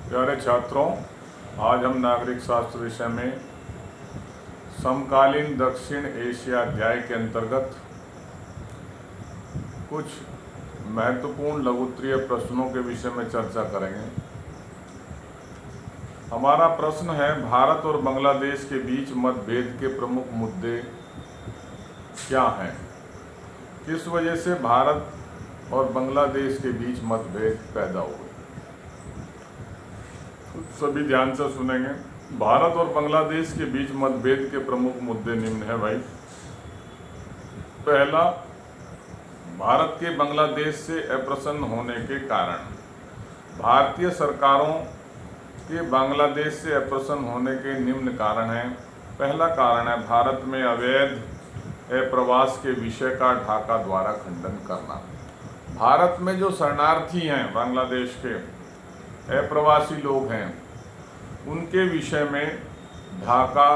प्यारे छात्रों, आज हम नागरिक शास्त्र विषय में समकालीन दक्षिण एशिया अध्याय के अंतर्गत कुछ महत्वपूर्ण लघुत्तरीय प्रश्नों के विषय में चर्चा करेंगे। हमारा प्रश्न है, भारत और बांग्लादेश के बीच मतभेद के प्रमुख मुद्दे क्या हैं? किस वजह से भारत और बांग्लादेश के बीच मतभेद पैदा हुए? सभी ध्यान से सुनेंगे। भारत और बांग्लादेश के बीच मतभेद के प्रमुख मुद्दे निम्न है भाई। पहला, भारत के बांग्लादेश से अप्रसन्न होने के कारण। भारतीय सरकारों के बांग्लादेश से अप्रसन्न होने के निम्न कारण हैं। पहला कारण है भारत में अवैध अप्रवास के विषय का ढाका द्वारा खंडन करना। भारत में जो शरणार्थी हैं, बांग्लादेश के अप्रवासी लोग हैं, उनके विषय में ढाका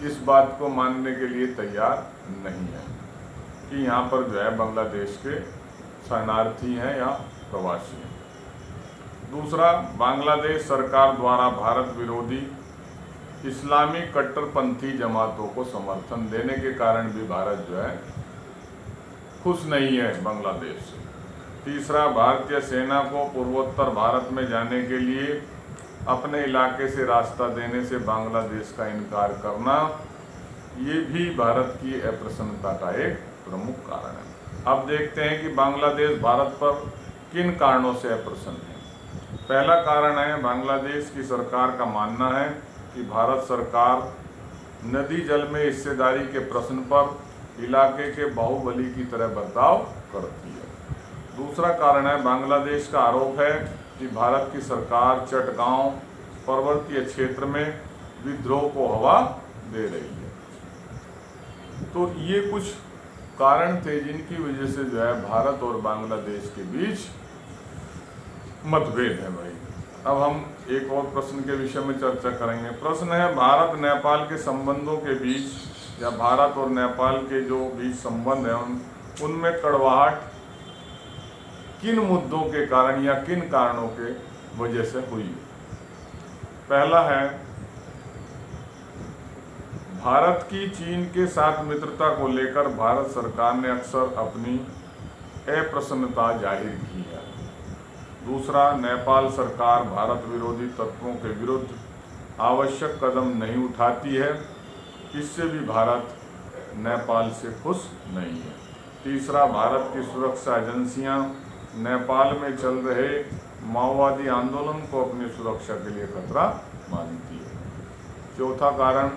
इस बात को मानने के लिए तैयार नहीं है कि यहाँ पर जो है बांग्लादेश के शरणार्थी हैं या प्रवासी हैं। दूसरा, बांग्लादेश सरकार द्वारा भारत विरोधी इस्लामी कट्टरपंथी जमातों को समर्थन देने के कारण भी भारत जो है खुश नहीं है बांग्लादेश से। तीसरा, भारतीय सेना को पूर्वोत्तर भारत में जाने के लिए अपने इलाके से रास्ता देने से बांग्लादेश का इनकार करना, ये भी भारत की अप्रसन्नता का एक प्रमुख कारण है। अब देखते हैं कि बांग्लादेश भारत पर किन कारणों से अप्रसन्न है। पहला कारण है, बांग्लादेश की सरकार का मानना है कि भारत सरकार नदी जल में हिस्सेदारी के प्रश्न पर इलाके के बाहुबली की तरह बर्ताव करती है। दूसरा कारण है, बांग्लादेश का आरोप है कि भारत की सरकार चटगांव पर्वतीय क्षेत्र में विद्रोह को हवा दे रही है। तो ये कुछ कारण थे जिनकी वजह से जो है भारत और बांग्लादेश के बीच मतभेद है भाई। अब हम एक और प्रश्न के विषय में चर्चा करेंगे। प्रश्न है, भारत नेपाल के संबंधों के बीच या भारत और नेपाल के जो बीच संबंध है उनमें कड़वाहट किन मुद्दों के कारण या किन कारणों के वजह से हुई? पहला है, भारत की चीन के साथ मित्रता को लेकर भारत सरकार ने अक्सर अपनी अप्रसन्नता जाहिर की है। दूसरा, नेपाल सरकार भारत विरोधी तत्वों के विरुद्ध आवश्यक कदम नहीं उठाती है, इससे भी भारत नेपाल से खुश नहीं है। तीसरा, भारत की सुरक्षा एजेंसियां नेपाल में चल रहे माओवादी आंदोलन को अपनी सुरक्षा के लिए खतरा मानती है। चौथा कारण,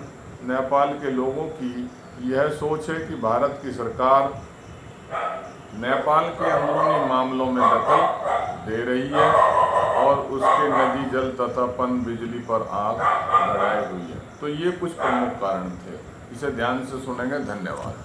नेपाल के लोगों की यह सोच है कि भारत की सरकार नेपाल के अंदरूनी मामलों में दखल दे रही है और उसके नदी जल तथा पन बिजली पर आग बढ़ाई हुई है। तो ये कुछ प्रमुख कारण थे, इसे ध्यान से सुनेंगे। धन्यवाद।